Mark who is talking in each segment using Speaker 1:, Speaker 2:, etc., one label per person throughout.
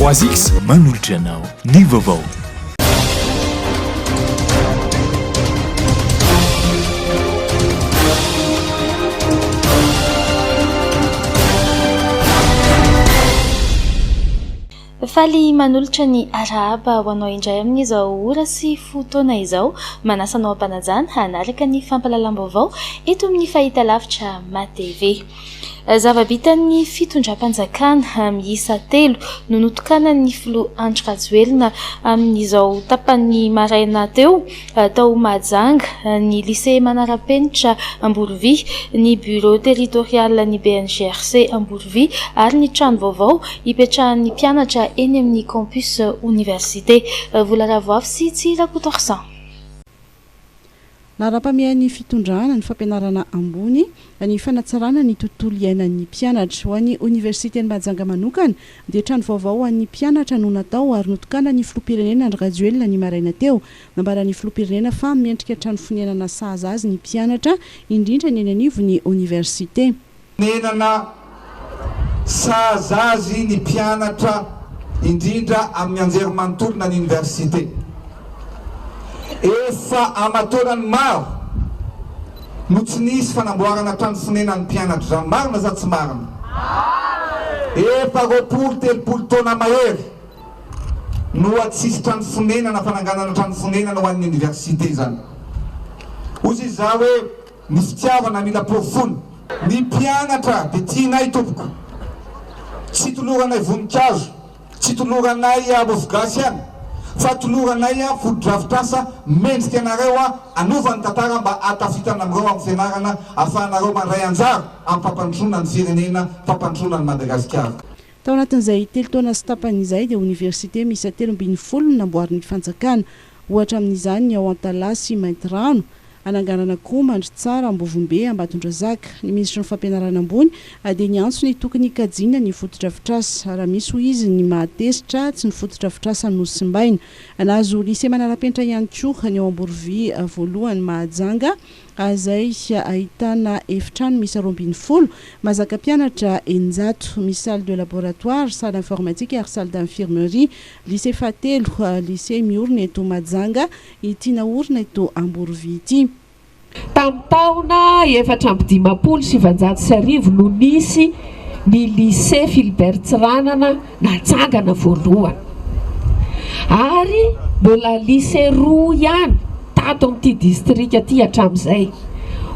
Speaker 1: 3X manolotra anao ny vaovao.
Speaker 2: Faly manolotra ny arahaba ho anao indray amin'izao ora sy fotoana izao, manasanao ampanajana hanaraka ny fampalalam-baovao eto amin'ny fahitalavitra MATV. Zava-bitan'ny fitondram-panjakana miisa 3 no notokanan'ny filoha Andry Rajoelina amin'izao tapany maraina teo tao Mahajanga, ny lycée Manarapenitra Amborovia, ny bureau territorial ny BNGRC Amborovia ary ny trano vaovao ipetrahan'ny mpianatra eny amin'ny campus université. Vola Ravoafy sy Tsira Kotorsan.
Speaker 3: Nara-pamehan'ny fitondrana ny fampianarana ambony ny fanatsarana ny tontolo iainan'ny mpianatra ho an'ny Universitén'ny Mahajanga manokana dia trano vaovao ho an'ny mpianatra no natao ary notokana ny filoham-pirenena Andry Rajoelina ny maraina teo. Nambaran'ny filoham-pirenena fa miendrika trano fonenana sahaza azy ny mpianatra indrindra ny eny anivon'ny université.
Speaker 4: Nenana sahaza azy ny mpianatra indrindra amin'ny anjerimanontolona ny université. Efa amatorany maro no tsy nisy fanamboarana trano fonenan'ny mpianatra. Zany marina za tsy marina? Efa 20-30 taona mahery no atsisy trano fonenana fananganana trano fonenana ho an'ny université zany. Ozy za hoe ny fitiavana mila profony. Ny mpianatra dia tianay tompoko, tsy toloranay voninkazo, tsy toloranay abofogasy ihany, fa toloranay foto-drafitrasa mendrika anareo anovany tantara mba atafitana amin'ireo amin'ny fianarana ahafahanareo mandray anjara amin'ny fampandrosoana ny firenena, fampandrosoana ny Madagasikara.
Speaker 3: Tao anatin'izay 3 taona sy tapan'izay dia université miisa 3 namboariny fanjakana, ohatra amin'izany ao Antala sy Maintirano, ananganana koa Mandritsara, Ambovombe, Ambatondrazaka. Ny ministra ny fampianarana ambony dia ny antso ny tokony kajiana ny foto-drafitrasa raha misy ho izy ny mahatezitra tsy ny foto-drafitrasa no simbaina. Nahazo lycée Manarapenitra ihany koa ny ao Amborovia voalohany Mahajanga azay ahitana efitrano misy 20, mazaka mpianatra 900, misy salle de laboratoire, salle informatique ary salle d'infirmerie. Lycée Fatelo, lycée miorina eto Mahajanga, ity naorina eto Amborovia ity.
Speaker 5: Tamin'ny taona 1790 no nisy ny lycée Philibert Tsiranana natsangana voalohany, ary mbola lycée roa ihany tato amin'ity distrika aty hatramin'izay.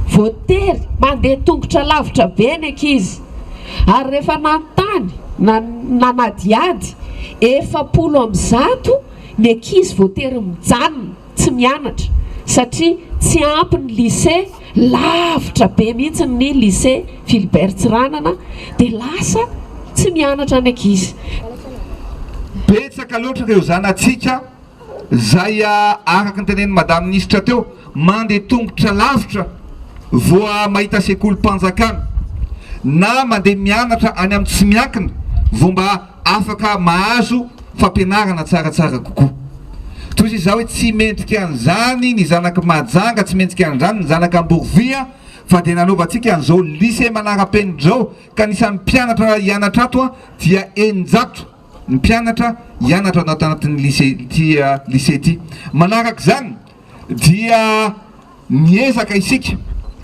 Speaker 5: Voatery mandeha tongotra lavitra be ny ankizy, ary rehefa nanontany nanadiady 700 ny ankizy voatery mijanona tsy mianatra satria tsy ampy ny lycée, lavitra be mihitsy ny lycée Philibert Tsiranana dia lasa tsy mianatra ny ankizy.
Speaker 4: Betsaka loatra ireo zanatsika zay araka ny tenen'ny madame ministra teo mandeha tongotra lavitra voa mahita sekolim-panjakana na mandeha mianatra any amin'ny tsy miankina vao mba afaka mahazo fampianarana tsaratsara kokoa. Toy izao hoe tsy mendrika an'izany ny zanaka Mahajanga, tsy mendrika an'izany ny zanaka Amborovia, fa dia nanovantsika an'izao lycée Manarapenitra zao ka nisan'ny mpianatra hianatra ato dia 900 ny mpianatra hianatra anatin'ny lycée ity. Manaraka izany dia miezaka isika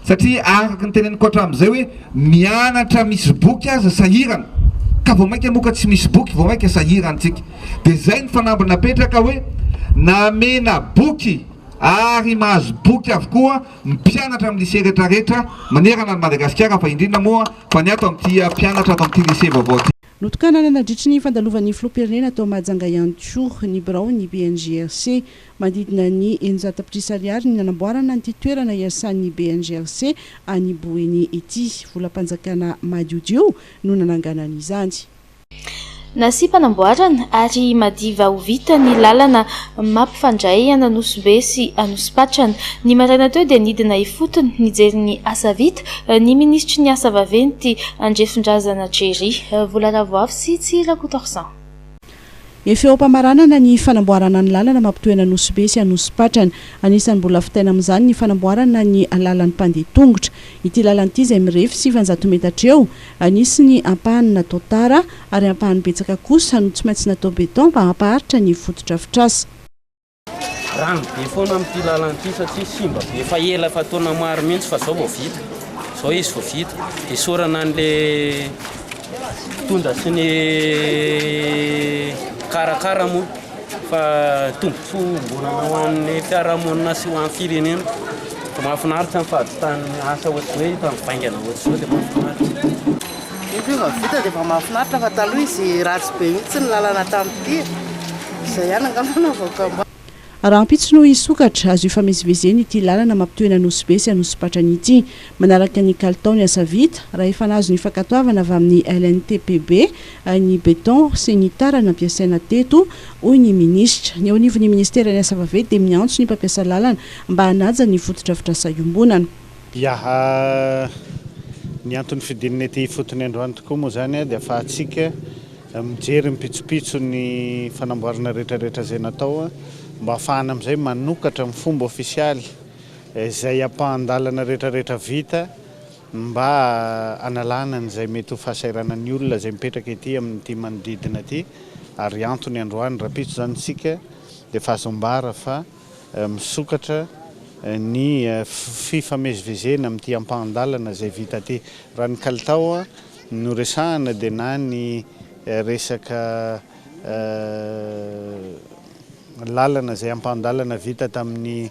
Speaker 4: satria araka ny teneniko hatramin'izay hoe mianatra misy boky aza sahirana, ka vao maika moka tsy misy boky vao maika sahirantsika. Dia zay ny fanambina petraka hoe namena boky ary mahazo boky avokoa mpianatra amin'ny lycée rehetrarehetra manerana ny Madagasikara, fa indrindra moa fa ny ato amin'ity mpianatra ato amin'ity lycée vaovao ity.
Speaker 3: Notokana nadritry ny fandalovan'ny filoham-pirenena tao Mahajanga ihany koa ny birao ny BNGRC mandidina ny 400 tapitrisa ariary ny nanamboarana ny toerana iasan'ny BNGRC any Boeny ity. Volam-panjakana madiodio no nananganan'izany.
Speaker 2: Nasipanamboarana ary madiva ho vita ny lalana mampifandray Anosibe sy Anosipatrana. Ny maraina teo dia nidina ifotony nijery ny asa vita ny ministry ny asa vaventy Andrefondrazana Jerry. Vola Ravoafy sy Tsira Kotorsan.
Speaker 3: efa eo am-pamaranana ny fanamboarana ny lalana mampitoena Nosy sy Anosipatrana anisan'ny mbola fitaina amin'izany ny fanamboarana ny lalan'ny mpandeha tongotra ity lalana ity izay mirefy 700 metatra eo anisy ny ampahany natao tara ary ampahany betsaka kosa no tsy maintsy natao beton mba hampaharitra ny fotodrafitrasa
Speaker 6: rano be foana amin'ity lalana ity satria simba efa ela fa taona maro mihitsy fa zao vao vita zao izy vao vita dia sorana an'le tondra sy ny karakara moa fa tombontsoa mbola ho an'ny fiarahamonina sy ho an'ny firenena fa mahafinaritra ny fahaditany asa ohatry hoe tamivaingana ohatry zao dia mahafinaritra
Speaker 7: izy io vita dia efa mahafinaritra fa taloha izy ratsy be mihitsy ny lalana tamin'ity izay ihany angambana vaoka
Speaker 3: raha ampitso no isokatra azo ifamezivezeny ity lalana mampitoena Nosy sy Anosipatrana ity manaraka ny kalitao ny asa vita raha efa nazo ny fankatoavana avy amin'ny LNTPB ny beton sy ny tarana ampiasaina teto hoy ny minisitra ny eo anivon'ny ministera ny asa vaventy dia miantso ny mpampiasa lalana mba hanaja ny fotodrafitrasa iombonana
Speaker 8: ny antony fidinina ity fotony androany tokoa moa zany dia afahantsika mijery mipitsopitso ny fanamboarana rehetrarehetra zay natao mba ahafahana amin'izay manokatra amin'ny fomba ofisialy izay ampahan-dalana rehetrarehetra vita mba analana n'izay mety ho fahasairanan'ny olona izay mipetraka ety amin'ity manodidina ity ary antony androany rapitso zany tsika dia fahazombara fa misokatra ny fifamezivezena amin'ity ampahan-dalana izay vita ty raha ny kalitao no resahana dia na ny resaka lalana izay ampahan-dalana vita tamin'ny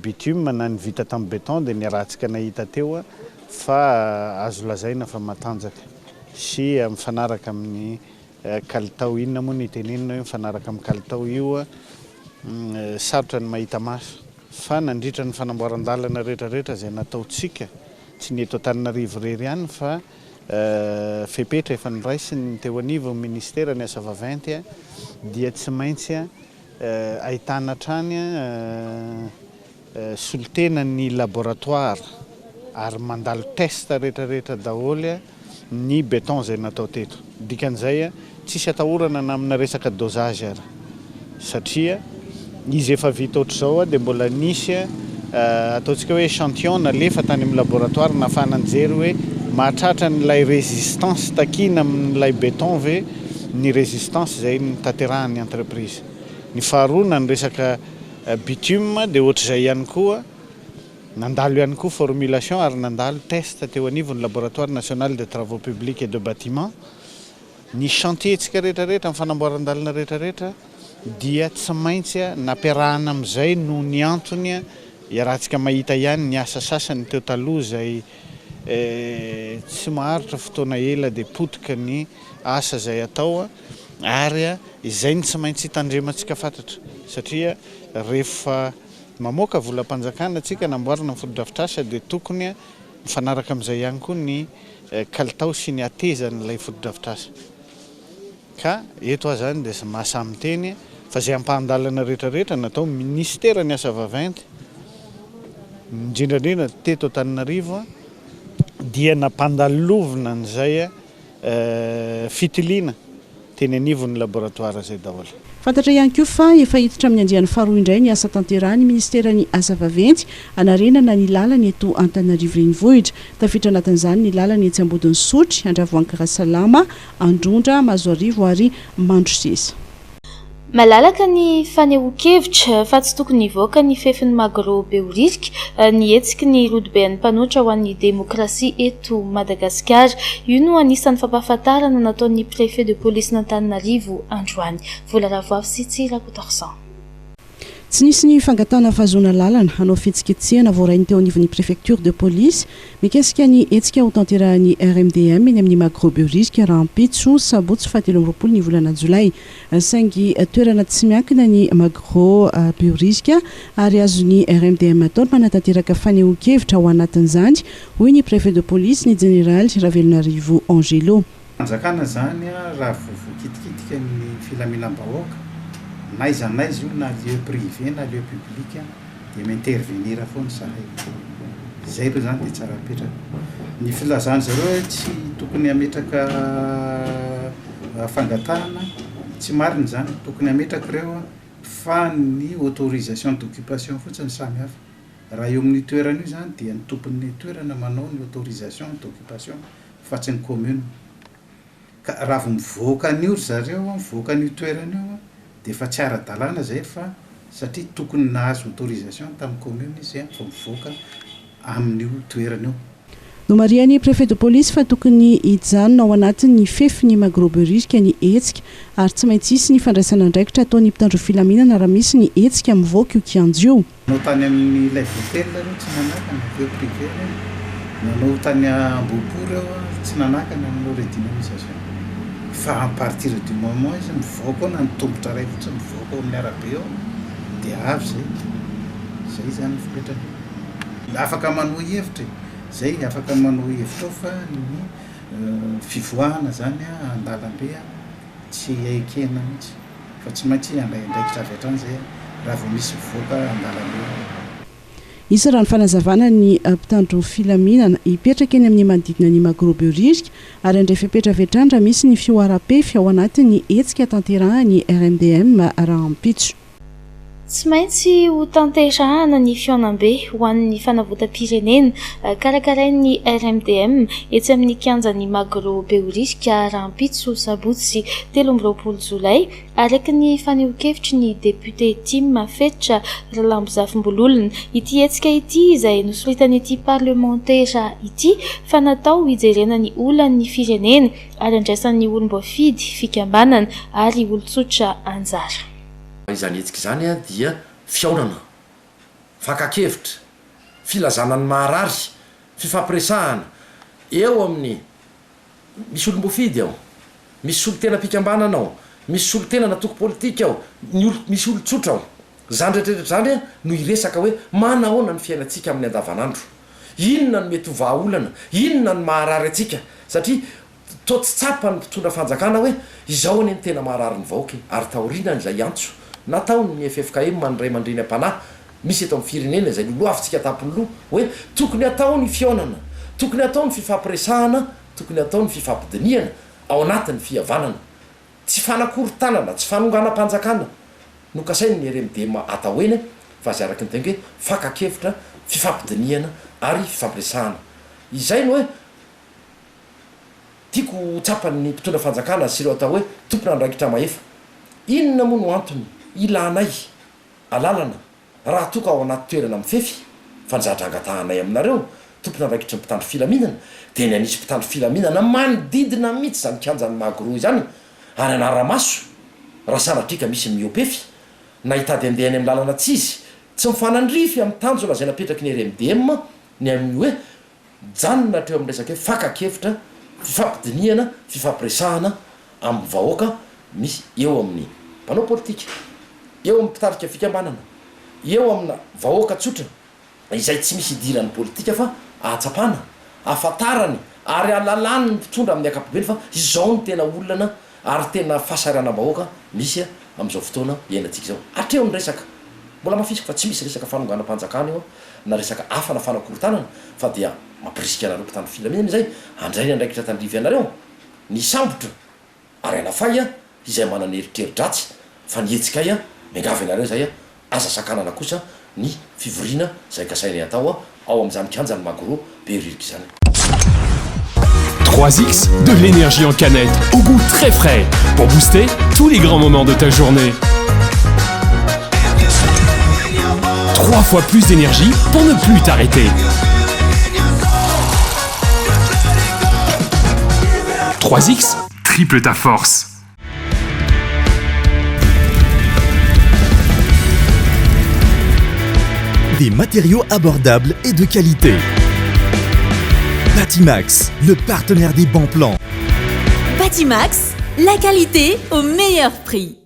Speaker 8: bitume na ny vita tamin'ny beton dia ny ratsika nahita teo fa azo lazaina fa matanjaka sy mifanaraka amin'ny kalitao inona moa ny tenenina hoe mifanaraka amin'ny kalitao io sarotra ny mahita maso fa nandritra ny fanamboaran-dalana rehetrarehetra izay nataontsika tsy ny eto Antananarivo irery ihany fa fepetra efa niraisiny teo anivo ny ministera ny asa vaventy dia tsy maintsy ahitana hatrany solotena ny laboratoire ary mandalo test rehetrarehetra daholo ny beton izay natao teto dikan'izay tsisy atahorana na amina resaka dosage ary satria izy efa vita ohatr'izao dia mbola nisy ataontsika hoe échantillon nalefa tany amin'ny laboratoire nahafahana anjery hoe mahatratra n'ilay résistance takina amin'ilay beton ve ny résistance izay nitanterahan'ny entreprise ny faharoa ny resaka bitume dia ohatr'izay ihany koa nandalo ihany koa formulation ary nandalo test teo anivon'ny laboratoire national de travaux publics et de bâtiment ny chantier tsika rehetrarehetra amin'ny fanamboaran-dalana rehetrarehetra dia tsy maintsy nampiarahana amin'izay no ny antony rahantsika mahita ihany ny asa sasany teo taloha izay tsy maharitra fotoana ela dia potika ny asa izay atao ary izay ny tsy maintsy hitandremantsika fantatra satria rehefa mamoaka volam-panjakana tsika namboarina ny fotodrafitrasa dia tokony mifanaraka amin'izay ihany koa ny kalitao sy ny atezan'ilay fotodrafitrasa ka eto aho zany dia mahasamy teny fa izay ampahan-dalana rehetrarehetra natao ministera ny asa vaventy indrindrandrindra teto Antananarivo dia nampandalovina an'izay fitiliana teny anivon'ny laboratoire izay daholo
Speaker 3: fantatra ihany koa fa efa hiditra amin'ny andiany faharoa indray ny asa tanterahany ministera ny asa vaventy anarenana ny lalany eto Antananarivo renivohitra tafiditra anatin'izany ny lalany etsy Ambodiny Sotry Andravoankarasalama Androndra Mazoarivo ary Mandrosesa
Speaker 2: malalaka ny fanehoan-kevitra fa tsy tokony hivoaka ny fefin'ny magro beoririka ny hetsiky ny rodoben'ny mpanoatra ho an'ny demokrasia eto Madagasikara io no anisan'ny fampahafantarana nataon'ny préfet de police n'Antananarivo androany volaravoavy sy Tsirakotorsan
Speaker 3: tsy nisy ny fangatana fahazona lalana hanao fetsiketsehana voarainy teo anivon'ny préfecture de police mikasika ny hetsika ho tanterahan'ny RMDM eny amin'ny magrobeoririka raha ampitso sabotsy 17 ny volana Jolay saingy toerana tsy miankina ny magrobeoririka ary azony RMDM ataony manatanteraka fanehoan-kevitra ao anatin'izany hoy ny préfet de police ny général Ravelonarivo Angelo
Speaker 9: fanjakana zany raha vovoakitikitika ny filaminam-bahoaka naiza io na lieu privé na lieu public dia m'intervenir foana sahay zay ro zany dia tsara apetraka ny filazany zareo tsy tokony hametraka fangatahana tsy mariny zany tokony ametraka ireo fa ny autorisation d'occupation fotsiny samy hafa raha eo amin'ny toerana io zany dia ny tompon'ny toerana manao ny autorisation d'occupation fa tsy ny commune ka raha vo mivoaka an'io zareo mivoaka an'io toerana io dia efa tsy ara-dalàna zay fa satria tokony nahazo autorisation tamin'ny commune izy fa mivoaka amin'io toerana io.
Speaker 3: No mariany préfet de police fa tokony hijanona ao anatin'ny fefy ny magroberika ny hetsika ary tsy maintsy isy ny fandraisana andraikitra ataony mpitandro filaminana raha misy ny hetsika mivoaka io kianjo io.
Speaker 9: Nanao tany amin'ny ilay hôtel reo tsy nanakana aveo privé nanao tany Ambohipo reo tsy nanakana nanao redynamisation fa à partir du moment izy mivoaka na ny tombotra ray fotsiny mivoaka amin'ny arabe eo dia avy zay zany fipetrany afaka manao hevitra zay afaka manao hevitra fa ny fivoahana zany an-dalambe tsy aikena mihitsy fa tsy maintsy andraikindraikitra avy hatrany zay raha vao misy mivoaka an-dalambe.
Speaker 3: Isy raha ny fanazavana ny mpitandro filaminana hipetraka eny amin'ny manodidina ny magroberika ary andray fipetravetrany raha misy ny fioara-pefy ao anatin'ny hetsika tanterahany RMDM raha ampitso.
Speaker 2: Tsy maintsy ho tanterahana ny fionam-be ho an'ny fanavotam-pirenena karakarain'ny RMDM etsy amin'ny kianjan'ny Magro Beorika Rampitso sabotsy 13 Jolay araka ny fanehoan-kevitry ny député Tim Mafetra Ralambozafimbololona ity hetsika ity izay nosoritany ity parlementaire ity fa natao hijerena ny olan'ny firenena ary andraisan'ny olom-boafidy fikambanana ary olon-tsotra anjara.
Speaker 10: Izany hetsika zany dia fiaonana, fakakevitra, filazana ny maharary, fifampiresahana eo amin'ny misy olom-boafidy ao, misy olo tena mpikambanana ao, misy olo tena natoko politika ao, misy olo tsotra ao. Zany rehetrarehetra zany no iresaka hoe manahoana ny fiainantsika amin'ny andavanandro, inona no mety ho vahaolana, inona ny maharary atsika satria to tsy tsapa ny mpitondra fanjakana hoe izao any ny tena maharary ny vahoaka ary taoriana izay antso nataony ny FFKM mandray mandreny am-panahy misy eto amin'ny firenena izay loloavintsika tampony loha hoe tokony atao ny fionana, tokony atao ny fifampiresahana, tokony atao ny fifampidiniana ao anatin'ny fihavanana, tsy fanakorontanana, tsy fanonganam-panjakana no kasainy ny RMDM atao eny fa azy araky ny tena hoe fakakevitra, fifampidiniana ary fifampiresahana. Izay no hoe tiako tsapany mpitondra fanjakana sy ireo atao hoe tompona andraikitra maefa. Inona moa no antony ilanay alalana raha toka ao anaty toerana mifefy fanjadrangatanay aminareo tompona andraikitra mpitandro filaminana dia ny anisy mpitandro filaminana manodidina mihitsy zany kianjan'ny Magro zany ary anaramaso raha sanatrika misy miopefy na hitady andehany amin'ny lalana tsy izy tsy mifanandrify amin'ny tanjo lazay napetraky ny RMDM ny amin'ny hoe janona hatreo amin'ny resaka hoe fakakevitra, fifampidiniana, fifampiresahana amin'ny vahoaka misy eo amin'ny mpanao politika, eo amin'ny mpitarika fikambanana, eo amina vahoaka tsotra izay tsy misy idiran'ny politika fa ahatsapana, ahafantarany ary alalany ny mpitondra amin'ny ankapobeny fa izao ny tena olana ary tena fahasaranam-bahoaka misy amin'izao fotoana iainantsika izao. Hatreo ny resaka mbola mafisika fa tsy misy resaka fanonganam-panjakana eo na resaka hafa na fanakorotanana fa dia mampirisika anareo mpitandro filaminana izay andray ny andraikitra tandrivy anareo ny sambotra ary alafay izay manana eritreri-dratsy fa nihetsika miangavy anareo zay aza sakanana kosa ny fivoriana zay kasainy atao ao amin'izany kianjan'ny Magro Beorika zany.
Speaker 11: 3X, de l'énergie en canette, au goût très frais, pour booster tous les grands moments de ta journée. 3 fois plus d'énergie pour ne plus t'arrêter. 3X, triple ta force.
Speaker 12: Des matériaux abordables et de qualité. Batimax, le partenaire des bons plans.
Speaker 13: Batimax, la qualité au meilleur prix.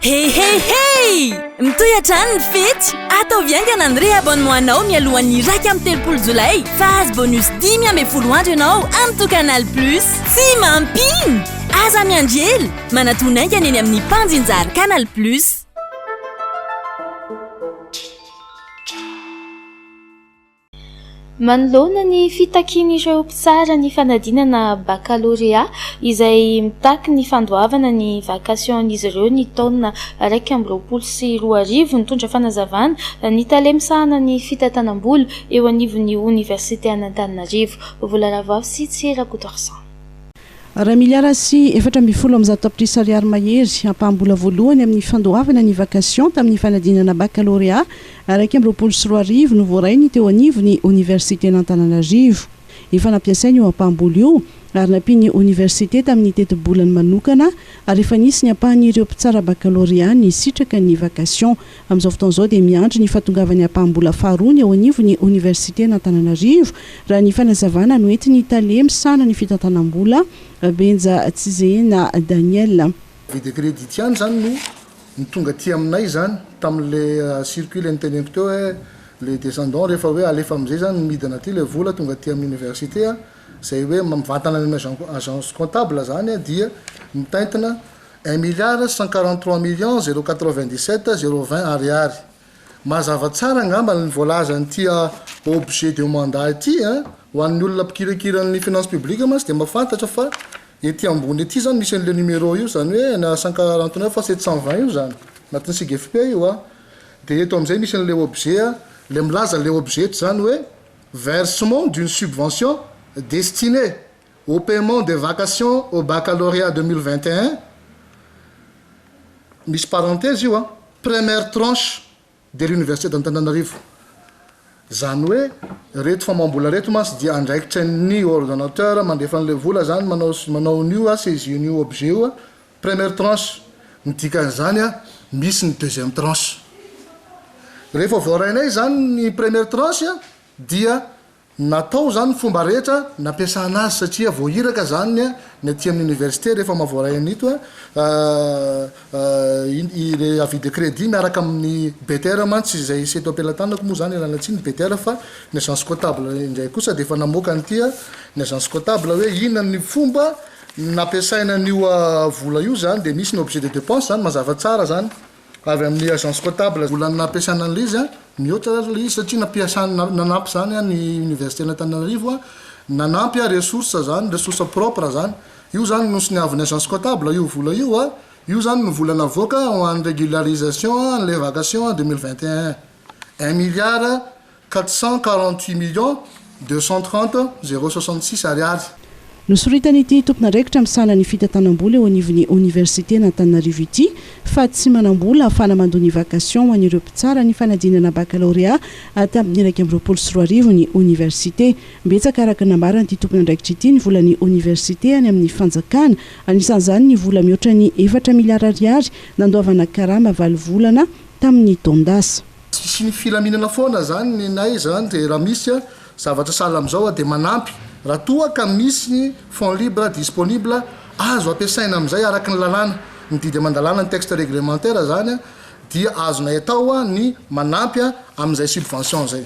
Speaker 13: Hey hey hey! Mtoyatran fit! Ataoviangana ny abonnement anao mialohan'ny 13 Jolay fa azo bonus 10 ianao amin'ny Canal Plus. Tsy mampino! Aza mianjely! Manatonaingana eny amin'ny mpanjinjary Canal Plus.
Speaker 2: Manoloana ny fitakian'ireo mpitsara ny fanadinana baccalauréat izay mitaky ny fandoavana ny vakasion'izy ireo ny taona 2024 nitondra fanazavana ny talemsahana ny fitatanam-bola eo anivon'ny Université Antananarivo. Volarava sy Tsirakotorsan.
Speaker 3: Raha miliara sy 4.10 tapitrisa ariary mahery ampaham-bola voalohany amin'ny fandoavana ny vakasion tamin'ny fanadinana baccalauréat 2024 no voarainy teo anivon'ny Université Antananarivo. Efa nampiasainy io ampaham-bola io ary nampiany université tamin'ny teti-bolany manokana ary efa nisy ny ampahan'ireo mpitsara baccalauréat ny sitraka ny vakasion. Amin'izao fotoan'izao dia miandry ny fahatongavan'ny ampaham-bola faharoa ao anivon'ny Université Antananarivo raha ny fanazavana no entiny talemsana ny fitantanam-bola Benja Tsizena Daniel.
Speaker 14: Vide crédit tiany zany no nitonga ty aminay zany tamin'le circuit nteneniko teo hoe le descendant rehefa hoe alefa amizay zany midina ty le vola tonga ty amin'ny université zay hoe mivantana ny agence comptable zany dia mitaintina 1,143,097,020 ariary. Mazava tsara ngamba ny voalazany ty objet de mandat ty ho an'ny olona mpikirakirany finance publique mas dia mafantatra fa ety ambony ety zany misy an'le numéro io zany hoe 149 fa 720 io zany anatin'ny CGFP io dia eto amizay misy an'le objet le milaza le objet zany hoe versement d'une subvention destinée au paiement des vacations au baccalauréat 2021 misy parenthèse io première tranche de l'université d'Antananarivo. Zany hoe reto famambola reto masy dia andraikitra ny ordonnateur mandefa an'le vola zany manao nio saisir-nio objet io première tranche midikan'izany misy ny deuxième tranche. Rehefa voarainay zany ny première tranche dia natao zany fomba rehetra nampiasana azy satria voahiraka zany ny aty amin'ny université rehefa mavoray anito le avis de crédit miaraka amin'ny BTR mantsy zay seto ampelatanako moa zany lalatsiny BTR fa ny agence comptable indray kosa dia efa namoaka an'ity ny agence comptable hoe inona ny fomba nampiasaina an'io vola io zany dia misy ny objet de dépense zany mazava tsara zany avy amin'ny agence comptable vola nampiasana an'izy mihoatra izy satria nanampy zany ny université n'Antananarivo nanampy ressource zany ressource propre zany io zany no siniavin'ny agence comptable io vola io zany no vola navoaka en régularisation les vacations 2021 1,448,230,066 ariary.
Speaker 3: Nosoritany ity tompon'andraikitra misala ny fitantanam-bola eo anivon'ny Université n'Antananarivo ity fa tsy manam-bola ahafana mandoa ny vakasion ho an'ireo mpitsara ny fanadinana baccalauréat tamin'ny 2024 ny université. Mbetsaka araka nambarany ity tompon'andraikitra ity ny volan'ny université any amin'ny fanjakana anisan'izany ny vola mihoatra ny 4 miliara ariary nandoavana karama valy volana tamin'ny tondasa.
Speaker 14: Sy ny filaminana foana zany ny nay zany dia raha misy zavatra sala amin'izao dia manampy raha toa ka misy fonds libre disponible azo ampiasaina amin'izay araka ny lalàna ny didy mandalàna ny texte réglementaire zany dia azonay atao ny manampy amin'izay subvention zay.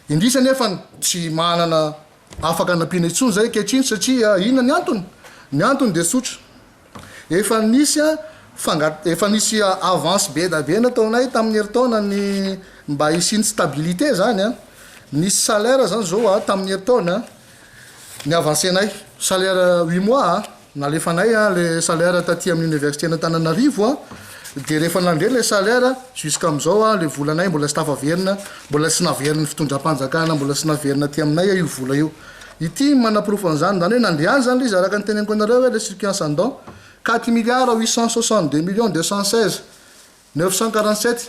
Speaker 14: Indrisy nefa tsy manana afaka nampiana intsony zay kehitriny satria inona ny antony? Ny antony dia sotra efa nisy avance be da be nataonay tamin'ny heritaona ny mba hisiny stabilité zany nisy salaire zany zao tamin'ny heritaona ny avancenay salaire 8 mois nalefanay le salaire taty amin'ny université n'Antananarivo dia rehefa nandre le salaire jusqu'am'izao le volanay mbola sy tafaverina mbola sy naveriny fitondram-panjakana mbola sy naverina ty aminay io vola io ity manaprofan'izany zany hoe nandriany zany izy araka ny teneniko anareo hoe le circuit ascendant 4,862,216,947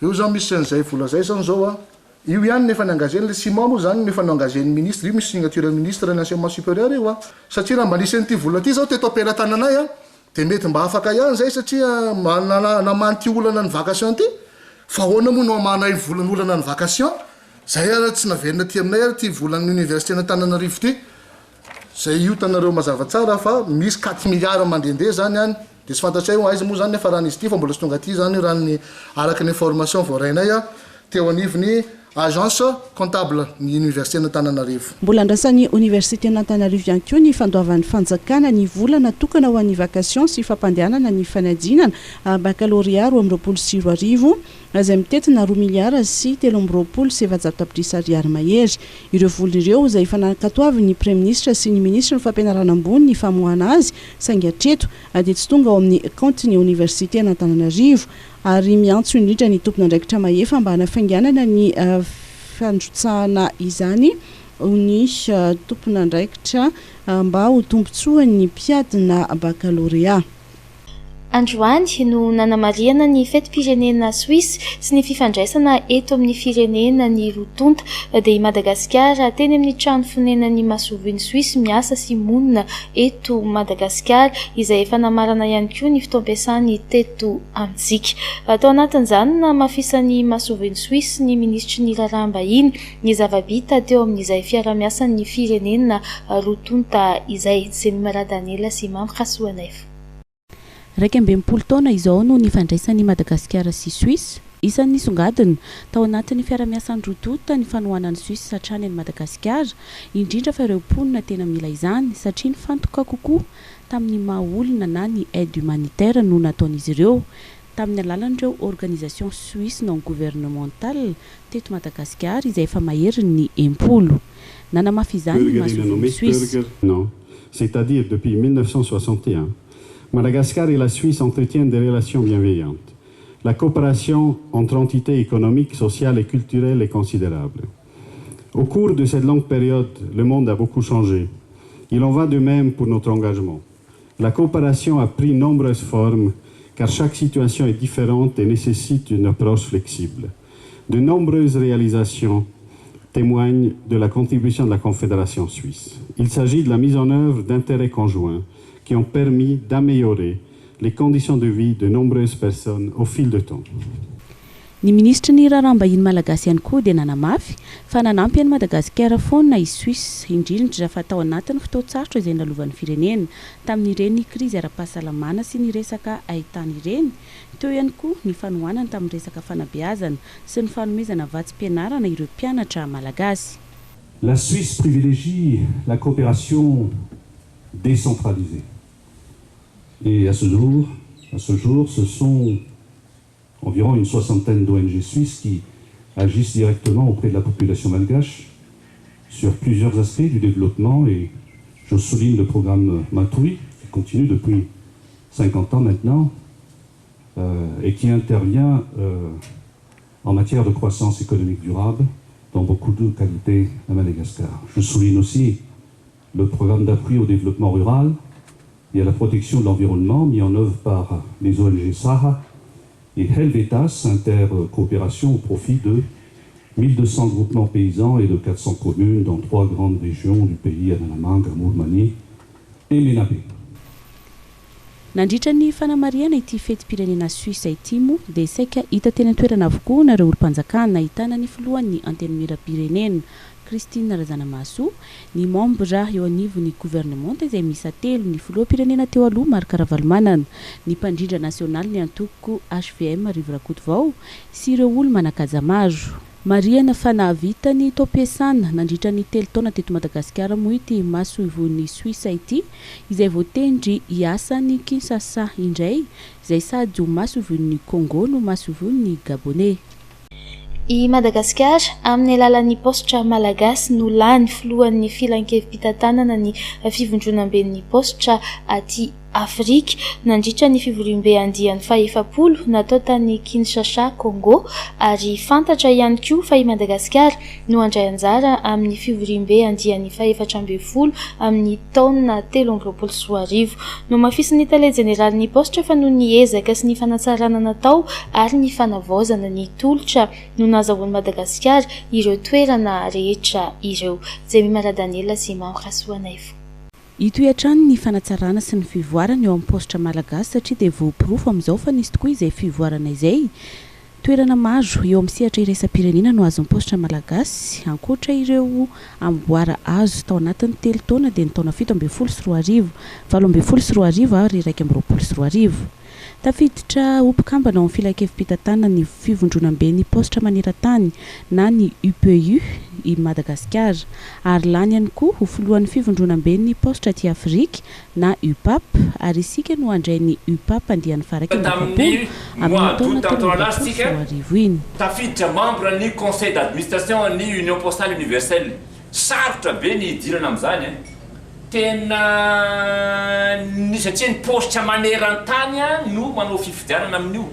Speaker 14: io zany misy an'izay vola zay zany zao io ihany nefa niangazeny le ciment moa zany nefa niangazeny ministre io misy signature ministre ny enseignement supérieur io satria raha mba nisy an'ity vola ty zao teto ampelatananay dia mety mba afaka ihany zay satria namany ty olana ny vacation ty fa hoana moa no amanay volan'olana ny vacation zay tsy naverina ty aminay ty volan'ny université n'Antananarivo ty zay io tanareo mazava tsara fa misy 4 milliards mandehandeha zany any dia sy fantatray aiza moa zany nefa raha nisy ty fa mbola sy tonga ty zany raha ny araka ny information voarainay teo anivony agence comptable ny université n'Antananarivo.
Speaker 3: Mbola andrasan'ny université n'Antananarivo ihany koa ny fandoavan'ny fanjakana ny volana tokana ho an'ny vacation sy fampandehanana ny fanadinana baccalauréat 2024 izay mitetina 2 miliara sy 320 tapitrisa ariary mahery. Ireo vola ireo izay efa nankatoavy ny premier ministre sy ny ministre ny fampianarana ambony ny famoahana azy saingy hatreto dia tsy tonga ao amin'ny compte ny université n'Antananarivo ary miantso indrindra ny tompona andraikitra mahefa mba hanafainganana ny fandrotsahana izany ny tompona andraikitra mba ho tombontsoa ny mpiadina baccalauréat.
Speaker 2: Androany no nanamariana ny fetim-pirenena Suisse sy ny fifandraisana eto amin'ny firenena ny rotonta dia Madagasikara teny amin'ny trano fonenan'ny Masoviny Suisse miasa sy monina eto Madagasikara izay efa namarana ihany koa ny fitaom-piasany teto amintsika. Tao anatin'izany namafisan'ny Masoviny Suisse ny ministry ny raharaham-bahiny ny zava-bita teo amin'izay fiara-miasan'ny firenena rotonta izay Zemimara Daniela sy Mamikasoanefo.
Speaker 15: Raika ambinipolo taona izao no nifandraisan'ny Madagasikara sy Suisse. Isan'ny songadiny tao anatin'ny fiara-miasan'ny rotonta ny fanohanan'ny Suisse satrany any Madagasikara, indrindra fa ireo mponina tena mila izany satria nifantoka kokoa tamin'ny maha-olona na ny aide humanitaire no nataon'izy ireo tamin'ny alalan'ireo organisation suisse non gouvernementale teto Madagasikara izay efa mahery ny empolo. Nanamafy izany ny Masoviny Suisse.
Speaker 16: Non, c'est-à-dire depuis 1961. Madagascar et la Suisse entretiennent des relations bienveillantes. La coopération entre entités économiques, sociales et culturelles est considérable. Au cours de cette longue période, le monde a beaucoup changé. Il en va de même pour notre engagement. La coopération a pris nombreuses formes, car chaque situation est différente et nécessite une approche flexible. De nombreuses réalisations témoignent de la contribution de la Confédération suisse. Il s'agit de la mise en œuvre d'intérêts conjoints qui ont permis d'améliorer les conditions de vie de nombreuses personnes au fil du temps.
Speaker 15: Ny ministre ny raharaham-bahiny malagasy ihany koa dia nanamafy fa nanampy any Madagasikara foana i Suisse indrindra fa tao anatin'ny fotoan-tsarotra izay nalovan'ny firenena tamin'ireny krizy ara-pahasalamana sy ny resaka ahitany ireny. Teo ihany koa ny fanohanana tamin'ny resaka fanabeazana sy ny fanomezana vatsim-pianarana ireo mpianatra malagasy.
Speaker 16: La Suisse privilégie la coopération décentralisée. Et à ce jour, ce sont environ une soixantaine d'ONG suisses qui agissent directement auprès de la population malgache sur plusieurs aspects du développement. Et je souligne le programme Matui, qui continue depuis 50 ans maintenant, et qui intervient en matière de croissance économique durable dans beaucoup de qualités à Madagascar. Je souligne aussi le programme d'appui au développement rural et à la protection de l'environnement mis en œuvre par les ONG SAHA et Helvetas, intercoopération au profit de 1200 groupements paysans et de 400 communes dans 3 grandes régions du pays, Analamanga, Mourmani et Menabe.
Speaker 15: Nandritra ny fanamariana ity fetim-pirenena Suisse ity moa dia saika hita teny an-toerana avokoa nareo olo-mpanjakana ahitana ny filohan'ny antenimiram-pirenena Christine Razanamaso, ny membre eo anivon'ny gouvernement izay miisa 3 ny filoham-pirenena teo aloha Marc Ravalomanana, ny mpandrindra nasionaly ny antoko HVM Rivrakotovao sy ireo olo manakaja maro. Mariana fa nahavita ny taom-piasana nandritra ny 3 taona teto Madagasikara moa ity Masoviny Suisse ity izay voatendry hiasa ny Kinshasa indray izay sady ho Masoviny Congo no Masoviny Gabonais.
Speaker 2: I Madagasikara amin'ny alalan'ny postra malagasy no lany filohan'ny filan-kevi-pitantanana ny fivondronam-ben'ny postra aty Afrika nandritra ny fivorim-be andiany faha-efapolo natao tany Kinshasa, Congo ary fantatra ihany koa fa i Madagasikara no andray anjara amin'ny fivorim-be andiany faha-efatra-ambin'ny amin'ny taona 2024 no mafisin'ny tale jeneralin'ny postra fa no niezaka sy ny fanatsarana natao ary ny fanavaozana ny tolotra no nazahoan'i Madagasikara ireo toerana rehetra ireo. Zemimara Daniela sy Mamikasoanefo.
Speaker 15: Itoetrany ny fanatsarana sy ny fivoarana eo amin'ny postra malagasy satria dia voapirofo amin'izao fa nisy tokoa izay fivoarana izay. Toerana maro eo amin'ny sehatra iraisam-pirenena no azon'ny postra malagasy ankoatra ireo amboara azo tao anatin'ny 3 taona dia ny taona 7 ambin'ny folo sy 2 arivo, 7 ambin'ny folo sy 2 arivo ary 1 ambin'ny 20 sy 2 arivo. tafiditra ompikambana amin'ny filakevim-pitantanana ny fivondronam-be ny postra maneran-tany na ny UPEU i Madagasikara ary lany ihany koa ho filohan'ny fivondronam-be ny postra ty Afrika na UPAP ary isika no andray ny UPAP andiany faraka amin'ny arivo iny
Speaker 17: tafiditra membre ny conseil d'administration ny union postale universelle sarotra be ny idirana amin'izany tena ny satria ny postra maneran-tany no manao fifidianana amin'io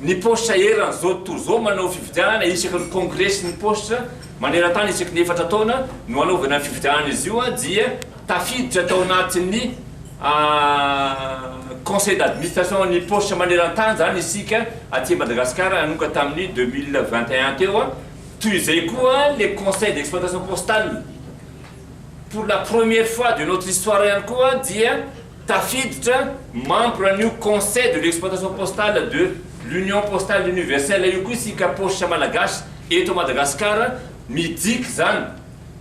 Speaker 17: ny postra eran'izao tontolo zao manao fifidianana isaka ny congrès ny postra maneran-tany isaky ny 4 taona no anaovana fifidianana izy io dia tafiditra tao anatin'ny conseil d'administration ny postra maneran-tany zany isika aty Madagasikara anoka tamin'ny 2021 teo toy izay koa les conseils d'exploitation postale. Pour la première fois de notre histoire ihany koa dia tafiditra membre du conseil de l'exploitation postale de l'union postale universelle io koa isika postra malagasy eto Madagasikara midiky zany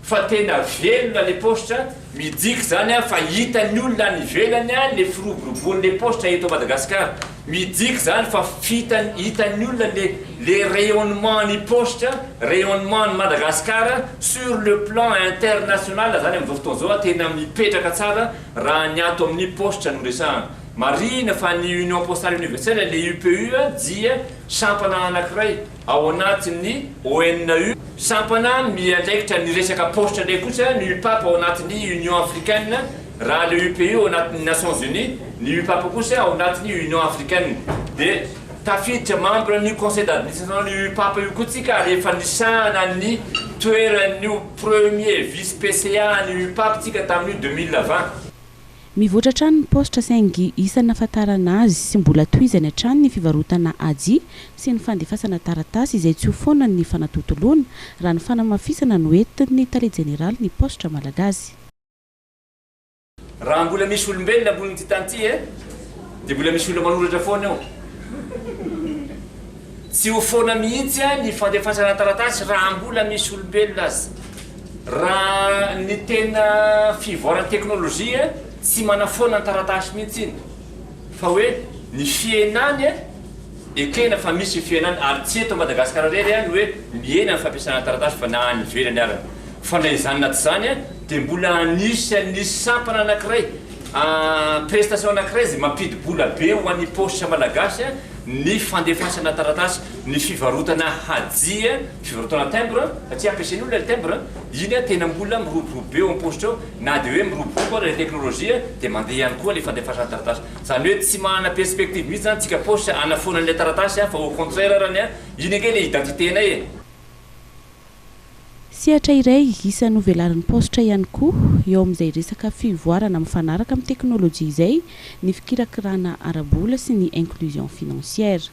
Speaker 17: fa tena velona le postra midiky zany fa hitan'ny olona any ivelany le firoborobon'le postra eto Madagasikara midiky zany fa hitan'ny olona les rayonnements ny postra rayonnement ny Madagasikara sur le plan international zany amin'izao fotoana zao tena mipetraka tsara raha ny ato amin'ny postra no resahana marina fa ny union postale universelle le UPU dia sampana anankiray ao anatin'ny ONU sampana miandraikitra ny resaka postra ndraiky kosa ny UPAP ao anatin'ny union africaine raha le UPU ao anatin'ny Nations Unies ny UPAP kosa ao anatin'ny union africaine de tafiditra membre ny conseil d'administration ny UPAP io kotsika rehefa nisahana ny toeran'io premier vice PCA ny UPAP tsika tamin'ny 2020
Speaker 15: mivoatra trano ny postra saingy isana fatarana azy sy mbola toizany hatrany ny fivarotana aji sy ny fandefasana taratasy izay tsy ho foana ny fanatotoloana raha ny fanamafisana no entin'ny tale général ny postra malagasy
Speaker 17: raha mbola misy olombelona ambony ty tany ty dia mbola misy olona manoratra foana eo tsy ho foana mihitsy ny fandefasana taratasy raha mbola misy olombelona azy raha ny tena fivoarana teknôlôjia tsy manafoana ny taratasy mihitsy iny fa hoe ny fienany ekena fa misy fienany ary tsy eto Madagasikara rery ny hoe miena ny fampiasana taratasy fa na any ivelany arany fa na izany naty zany dia mbola nisy sampana anankiray prestation anankiray zay mampidibola be ho an'ny postra malagasy ny fandefasana taratasy ny fivarotana hajia fivarotana timbre satria ampiasainy olona le timbre iny tena mbola miroborobo be eo am-postra eo na dia hoe miroborobo koa le teknôlôjia dia mandeha ihany koa le fandefasana taratasy zany hoe tsy manana perspective mihitsy zany tsika postra anafonan'le taratasy fa au contraire rany iny ake le identiténay
Speaker 15: sehatra iray isan'ny velarin'ny postra ihany koa eo amin'izay resaka fivoarana mifanaraka amin'ny teknôlôjia izay ny fikirakirana ara-bola sy ny inclusion financière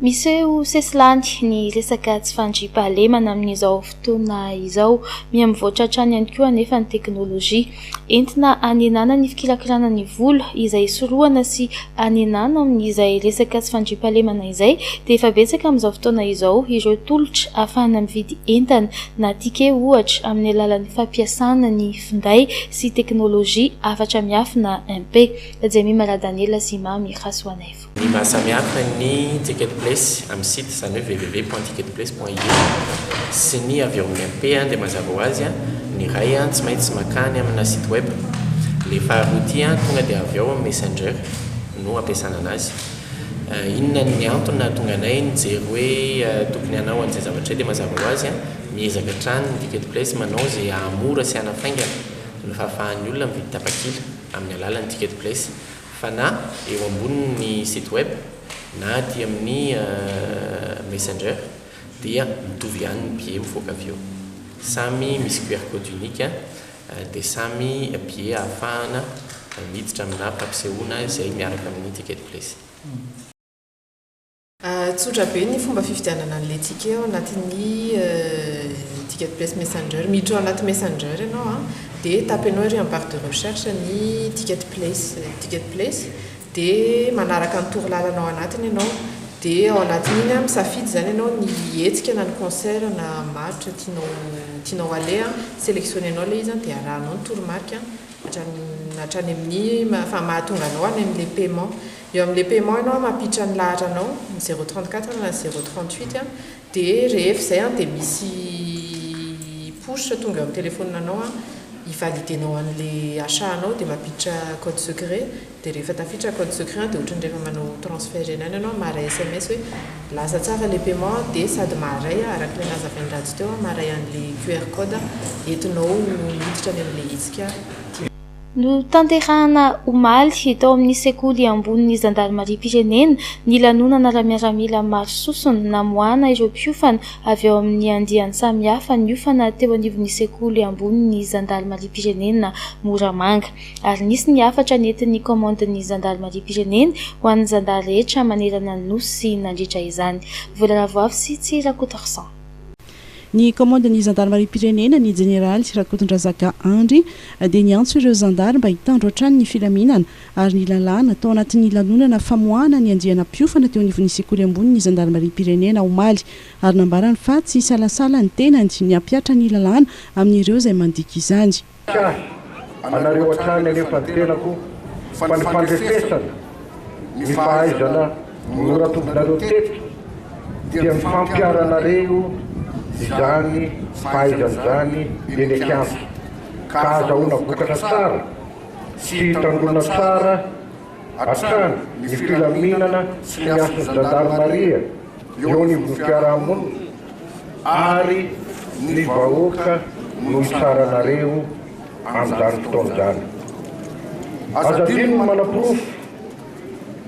Speaker 2: misy ho sesilany ny resaka tsy fandriam-pahalemana amin'izao fotoana izao miamivoatra hatrany ihany koa anefa ny teknôlôjia entina anenana ny fikirakirana ny vola izay sorohana sy anenana amin'izay resaka tsy fandriam-pahalemana izay dia efa betsaka amin'izao fotoana izao ireo tolotra ahafahana mividy entana na tike ohatra amin'ny alalan'ny fampiasana ny finday sy teknôlôjia afatra miafina MP Jemi Maradanela sy Mami Rasoanaivo
Speaker 18: ny mahasamihafa ny ticket place amin'ny site zany hoe www.ticketplace.ie sy ny avy ao amin'ny MP dia mazava ho azy ny ray tsy maintsy makany amina site web le faharoty tonga dia avy ao amin'ny messenger no ampiasana anazy inona ny antony tonga anay nijery hoe tokony anao an'izay zavatra dia mazava ho azy miezaka trano ny ticket place manao zay amora sy anafaingana no fahafahan'ny olona mividy tapakila amin'ny alalan'ny ticket place fa na eo ambonin'ny site web na aty amin'ny messenger dia mitovy ihany ny billet mivoaka avy eo samy misy QR code unique dia samy billet ahafahana miditra amina fampisehoana izay miaraka amin'ny ticket place
Speaker 19: tsotra be ny fomba fifidianana an'le ticket ao anatin'ny ticket place messenger miditra ao anaty messenger ianao dia tapenao iry en barre de recherche ny ticket place dia manaraka ny torolalana ao anatiny ianao dia ao anatin'iny misafidy zany ianao ny hetsika na ny concert na match tianao aleha sélectionné anao le izy dia arahanao ny toromarika hatrany amin'ny fa mahatonga anao any amin'le paiement eo amin'le paiement ianao mampiditra ny lahatra anao 034 na 038 dia rehefa izay dia misy poche tonga eo amin'ny téléphone anao ivalidenao an'le achat-anao dia mampiditra code secret dia rehefa tafiditra code secret dia ohatrany rehefa manao transfert enany ianao maharay SMS hoe lasa tsara le paiement dia sady maharay araka le nazavainy ratsy teo maharay an'le QR code entinao miditra any amin'le hetsika.
Speaker 2: No tanterahana omaly tao amin'ny sekoly amboniny Zandarmaria-Pirenena ny lanonana miaramila maro sosony namoahana ireo mpiofana avy eo amin'ny andiany samihafa niofana teo anivon'ny sekoly amboniny Zandarmaria-Pirenena Moramanga ary nisy ny afatra nentin'ny komandin'ny Zandarmaria-Pirenena ho an'ny zandary rehetra manerana ny nosy sy nandritra izany. Volaravoavo sy Tsirakotarsan.
Speaker 3: Ny komandin'ny Zandarmaria-Pirenena ny jeneraly Rakotondrazaka Andry dia niantso ireo zandary mba hitandro hatrany ny filaminana ary ny lalàna tao anatin'ny lanonana famoahana ny andiana mpiofana teo anivon'ny sekoly amboniny Zandarmaria-Pirenena omaly ary nambarany fa tsy salasala ny tenany ny ampiatra ny lalàna amin'ireo izay mandika izany.
Speaker 20: Anareo hatrany anefa ny tenako fa ny fandrefesana ny fahaizana moratobonareo teto dia mifampiaranareo izany fahaizan'izany eny akianto ka azahoana vokatra tsara sy hitandrona tsara hatrany ny filaminana sy ny asany Zandarmaria eo anivon'ny fiarahamonina ary ny vahoaka no hitsaranareo amin'izany fotoan'izany. Azadino manapirofo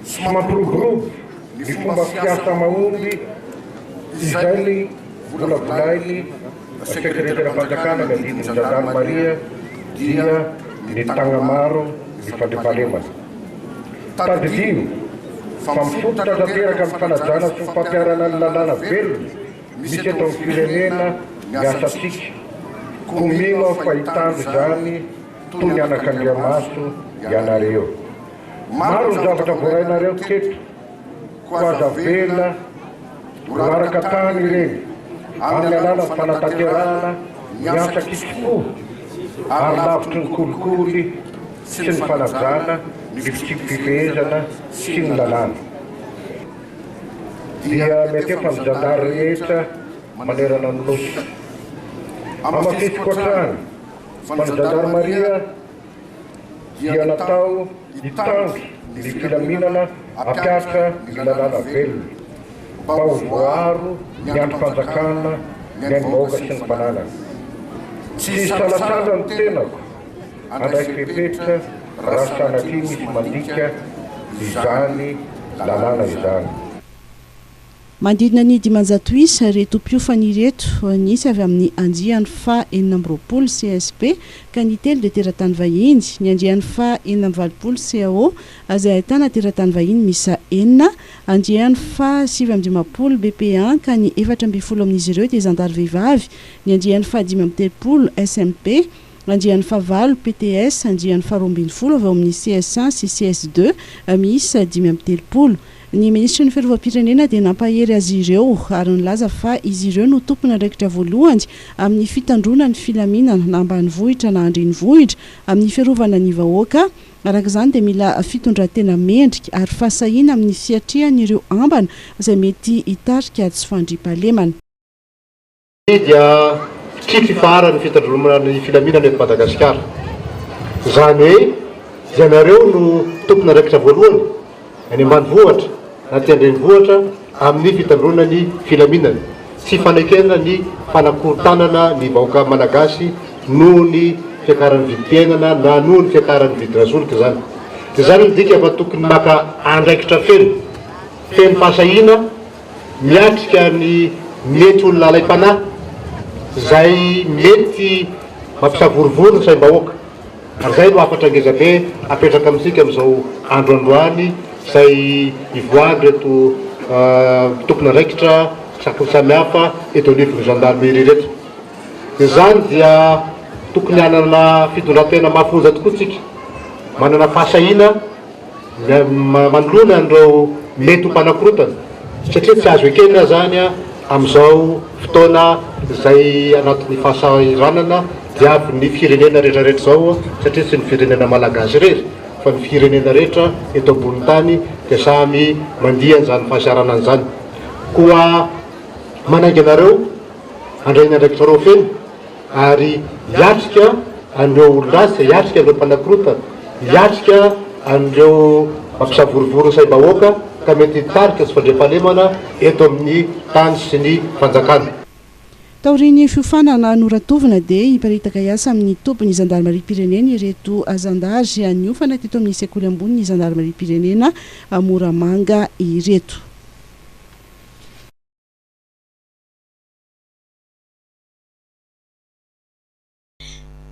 Speaker 20: sy mampiroborobo ny fomba fiasa mahomby izay ny volavolainy sekretera fanjakana ny andininy Zandarmaria dia ny tagna maro ny fandrifalemana. Tadidio fa mifototra tanteraka amin'ny fanajana sy fampiarana ny lalàna velona misy eto amin'ny firenena ny asantsika komino aho fahitandro izany toy ny anak'Andriamaso ianareo. Maro ny zavatra voarainareo teto ko aza vela voaraka tany ireny amin'ny alàna fanatanterahana ny asa kitsiko ary lavitry ny kolikoly sy ny fanajana ny fitsiko fifehezana sy ny lalàna. Dia mety efa ny zandary rehetra manerana ny nosy. Amafisiko hatrany fa ny Zandarmaria dia natao hitandro ny filaminana ampiatra ny lalàna velona mba ho voaro ny androm-panjakana ny ainy-bahoaka sy ny banana. Tsy salasala ny tenako andraiky fepetra raha sanatria misy mandika izany lalàna izany.
Speaker 3: Mandidina ny dimanjato isa reto mpiofany reto nisy avy amin'ny andiany fa 4 CSP ka ny telo dia teratany vahiny, ny andiany fa 4 CAO izay ahitana teratany vahiny misa 4, andiany fa 7 BP1 ka ny 4 amin'izy ireo dia zandary vehivavy, ny andiany fa 5 SMP, andiany fa 8 PTS, andiany fa 12 avy ao amin'ny CS1 sy CS2 miisa 5 Ny ministra ny fiarovam-pirenena dia nampahery azy ireo ary nilaza fa izy ireo no tompona andraikitra voalohany amin'ny fitandrona ny filaminana na ambanivohitra na andrenivohitra amin'ny fiarovana ny vahoaka. Araka izany dia mila fitondran-tena mendrika ary fahasahiana amin'ny fiatrihan'ireo ambana izay mety hitarika tsy fandriam-pahalemana.
Speaker 20: Dia tsy fifahara ny fitandrona ny filaminana eto Madagasikara. Izany hoe ianareo no tompona andraikitra voalohany any ambanivohitra na ty andrenivohitra amin'ny fitandrona ny filaminana sy fanekena ny fanakorontanana ny vahoaka malagasy noho ny fiakaran'ny vidim-piainana na noho ny fiakaran'ny vidinazolika zany. Dia zany midika fa tokony maka andraikitra feno fahasahiana miatrika ny mety olona lalai-panahy izay mety mampisavorivory ny saim-bahoaka. Ary zay no afatra ngezabe apetraka amintsika amin'izao androandroany izay ivoady reto tompona andraikitra samihafa eto anivon'ny Zandarmaria reto. Dia zany dia tokony hanana fitondran-tena mahafonja tokoa tsika, manana fahasahiana manoloana an'ireo mety ho mpanakorotana satria tsy azo ekena zany amin'izao fotoana izay anatin'ny fahasahiranana diavy ny firenena rehetrarehetra zao satria tsy ny firenena malagasy rery fa ny firenena rehetra eto ambony tany dia samy mandiha an'izany fahasaranana zany koa manaiky anareo andraina andraikitrareo feny ary hiatrika an'ireo olon-drasy hiatrika an'ireo mpanakorota hiatrika an'ireo mampisavorovoro say-bahoaka ka mety tarika sy fandriam-pahalemana eto amin'ny tany sy ny fanjakana.
Speaker 3: taoriny fiofanana noratovina dia hiparitaka iasa amin'ny tompony zandarmeri-pirenena ireto azandary aniofana teto amin'ny sekoly ambony zandarmeri-pirenena Moramanga ireto.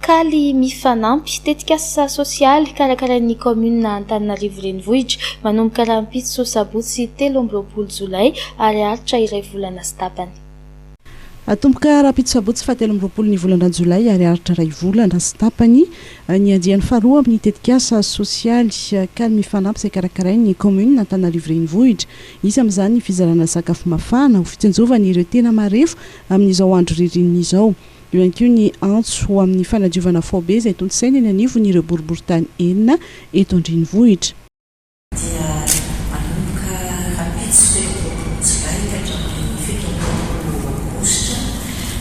Speaker 2: Kaly mifanampy tetikasa sosialy karakaran'ny commune Antananarivo renivohitra manomboka raha mpitso sabotsy 13 Jolay ary aritra iray volana sy tapany.
Speaker 3: Atomboka raha mpitso sabotsy 13 ny volana Jolay ary aritra iray volana sy tapany ny andiany faharoa amin'ny tetikasa sosialy kaly mifanampy izay karakarain'ny commune Antananarivo renivohitra izy amin'izany ny fizarana sakafo mafana ho fitsinjovana ireo tena marefo amin'izao andro ririnina izao. Io ihany koa ny antso amin'ny fanadiovana fobe izay tontosaina eny anivon'ireo boriboritany enina eto andrenivohitra.
Speaker 21: Dia manomboka rapitso 13 Jolay hatramin'ny 17 Aogositra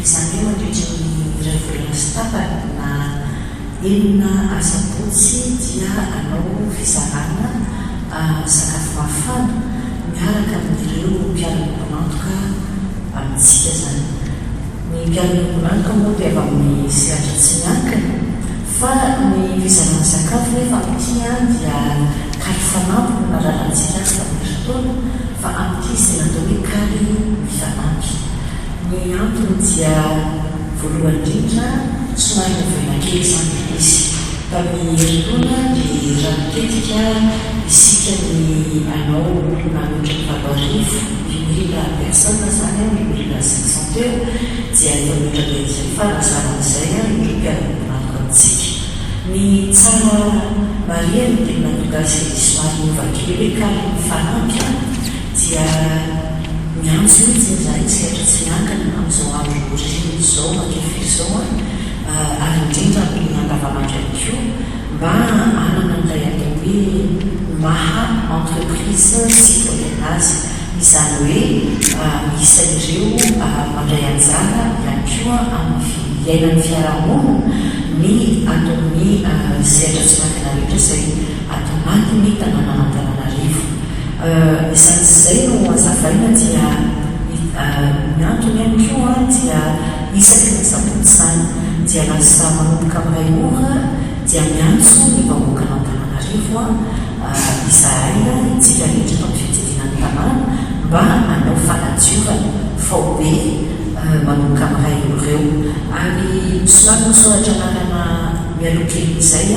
Speaker 21: izany hoe mandritra ny iray volana sy tapany na enina asabotsy dia anao fizarana sakafo mafana miaraka amin'ireo mpiara-miomantoka amintsika zany. Ny mpiara-miomantoka moa dia avy amin'ny sehatra tsy miankina fa ny fizarana sakafo nefa amin'ity dia kaly fanampy no nararantsika azy tamin'ny fotoana fa amin'ity izay natao hoe kaly mifanampy. Ny antony dia voalohany indrindra somary novoina kely izany izy tamin'ny herintaona dia raha mitetika isika ny anao olona mihoatra ny 10,000 personnes zany 1500 eo dia efa mihoatra be fa rahasaran'izay ireo mpiara-miomantoka amintsika. Ny tsara mariany dia natonga azy somary novakely hoe kaly mifanampy dia miantso mihitsy izay sehatra tsy miankina amin'izao andro ririnina izao mankefy izao ary indrindra amin'ny andavanandro ihany koa mba anana an'ilay atao hoe maha entreprise citoyenne azy izany hoe isa ireo mandray anjara ihany koa amin'ny iainan'ny fiarahamonina ny ataon'ny sehatra tsy miankina rehetra izay atao anatin'ny tanàna Antananarivo. Izany izay no azavaina dia ny antony ihany koa dia isaky ny sabotsy zany dia lasa manomboka amin'ilay ora dia miantso ny vahoaka Antananarivo izahay itsika rehetra eto amin'ny fitidinan'ny tanàna mba hanao fanadiovana fobe manomboka amin'ilay ora eo ary somary misoratra anarana mialokeliny izay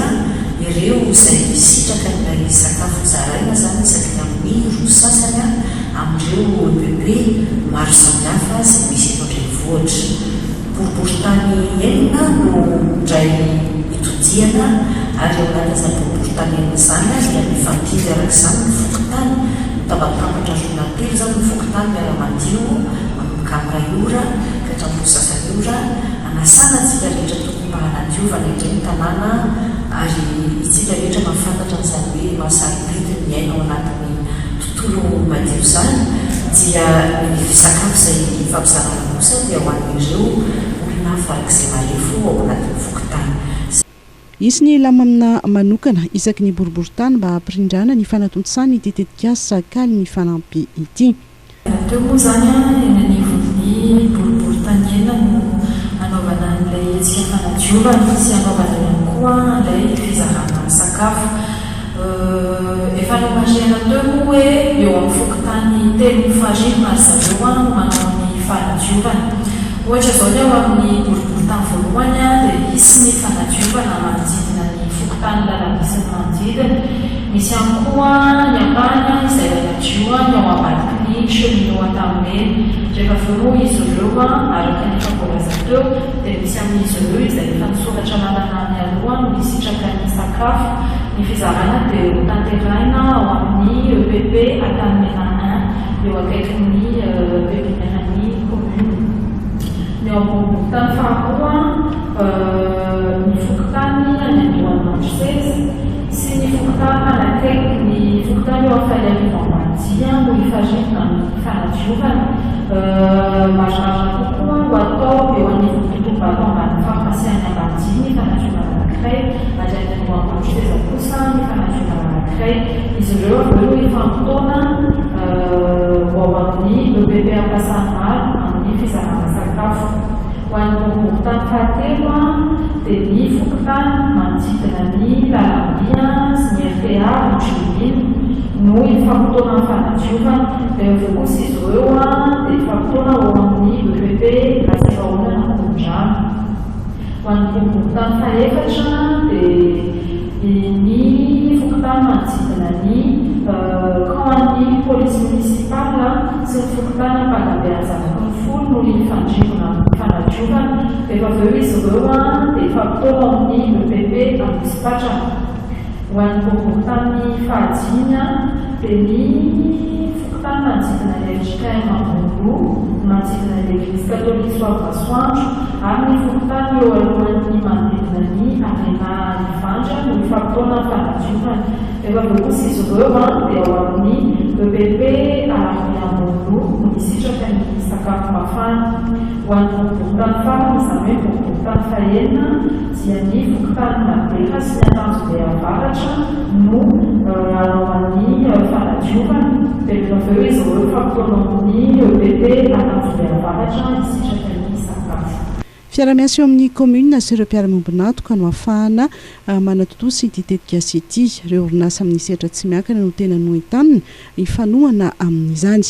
Speaker 21: ireo izay misitraka n'ilay sakafo zaraina zany isaky ny amin'ny roa sasany amin'ireo bebe maro samihafa sy misy eto andrenivohitra. Boriboritany enina no ndray itodiana ary eo anatin'izany boriboritany enina zany dia mifampidy arak'izany ny fokotany mitambatambatra rona telo zany ny fokotany miara-madio manomboka amin'ilay ora ka hatramin'ny sasany ora anasana tsika rehetra tokony mba hanadiovana ireny tanàna ary itsika rehetra mahafantatra n'izany hoe mahasaribedy ny aina ao anatin'ny tontolo madio zany dia ny sakafo izay fampizarana kosa dia ho an'ireo olona farak'izay marefo ao anatin'ny fokotany.
Speaker 3: Isy ny lamamina manokana isaky ny boriboritany mba hampirindranana ny fanatontosany ity tetikasa kaly mifanampy ity.
Speaker 19: Teo moa zany eny anivon'ny boriboritany enina no anaovana n'ilay tsika fanadiovana sy anaovana ihany koa ilay fizarana sakafo. Efa nomagiana teo moa hoe eo amin'ny fokotany telo fariny maro zareo manao ny fanadiovana. Ohatra izao ny ao amin'ny boriboritany voalohany dia misy ny fanadiovana manodidina ny fokotany lalam-misy ny manodidina. Misy ihany koa ny ambany izay manadio ny ao ambadiky ny cheminot an-tanimena. Rehefa voaloha izy ireo araka ny famboraza teo dia misy amin'izy ireo izay efa nisoratra lalana ny aloha no misitraka ny sakafo. Ny fizarana dia tanteraina ao amin'ny EPP Antanimena 1 eo akaikin'ny EPP Menany
Speaker 1: ny ambonimbony faharoa ny fokotany any Andohan'Andrisesy sy ny fokotany anakaiky ny fokotany eo amin'ny Failiam-Ambanidia no hifandrina amin'ny fanadiovana mazava kokoa ho atao eo anivon'ny tontolo-bato ambany farmasia any Ambanidia ny fanadiovana anankiray ary any Andohan'Andrisesy kosa ny fanadiovana anankiray izy ireo aveo hifampitaona ho ao amin'ny EPP Ampasanimalo amin'ny fizarana sakafo. Ho an'ny ambonimbony fahatelo dia ny fokotany manodidina ny lalam-bia sy ny RTA Motrilimina no hifampitaona amin'ny fanadiovana dia aveo kosa izy ireo dia hifampitaona ao amin'ny EPP Ratsifahonana Ankorondrano. Ho an'ny ambonimbony fahaefatra dia ny fokotany manodidina ny camp-ny polisy municipale sy ny fokotany am-panabeazanako ny folo no hifandrivona amin'ny fanadiovana dia aveo izy ireo dia hifampitaona amin'ny EPP Ambosipatrana. Ho an'ny ambonimbony fahadimy dia ny fokotany manodidina ny FJKM Ambondro, manodidina ny Eglise Catholique Soavy-Masoandro ary ny fokotany eo alohan'ny manodidina ny Arena Ivandra no hifampitaona amin'ny fanadiovana. Dia aveo kosa izy ireo dia ao amin'ny EPP Alarmy Ambondro no misitraka ny sakafo mafana. Ho an'ny ambonimbony farany izany hoe ambonimbony fahaenina dia ny fokotany Madera sy ny Antanjobe Avaratra no ao amin'ny fanadiovana. Dia aveo izy ireo hifampitaona amin'ny EPP Antanjobe Avaratra misitraka ny sakafo.
Speaker 3: Fiara-miasa eo amin'ny commune sy ireo mpiara-miombonatoka no ahafahana manatotoa sy ditetika sy ity ireo orinasa amin'ny sehatra tsy miankana no tena no entanina hifanohana amin'izany.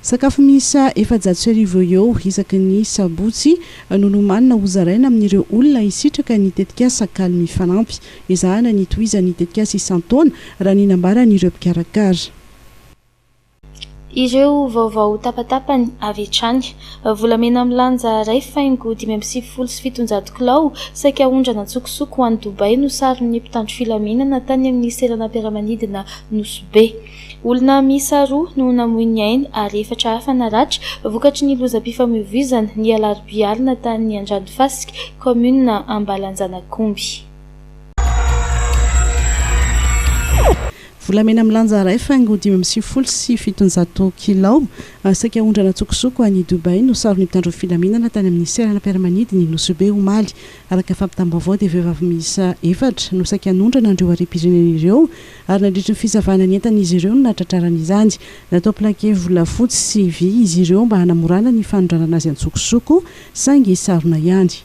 Speaker 3: Sakafo misa efa-jato sy arivo eo isaky ny sabotsy no nomanina hozaraina amin'ireo olona hisitraka ny tetika sakalo mifanampy izahana ny tohizany tetika sy isan-taona raha ny nambaran'ireo mpikarakara.
Speaker 2: Ireo vaovao tapatapany avy hatrany volamena milanja ray faingo 570 kilao saika ondrana tsokosoko ho an'ny Dobay no sarin'ny mpitandro filaminana tany amin'ny seranam-piaramanidina Nosobe. Olona miisa roa no namoy aina ary 4 hafa naratra vokatry ny lozam-pifamoivoizana ny alarobia alina tany Andranomafisika commune Ambalanjanakomby.
Speaker 3: Volamena milanja ray faingo 570 kilao saika ondrana tsokosoko any Dobay no sarin'ny mpitandro filaminana tany amin'ny seranam-piaramanidina Nosobe omaly. Araka fampitam-baovao dia vehivavy miisa 4 no saika anondrana andreo ari-pirenena ireo ary nandritra ny fisavana ny entan'izy ireo no natratrarana izany. Natao plaqué volafotsy sy vy izy ireo mba hanamorana ny fanondranana azy an-tsokosoko saingy sarona ihany.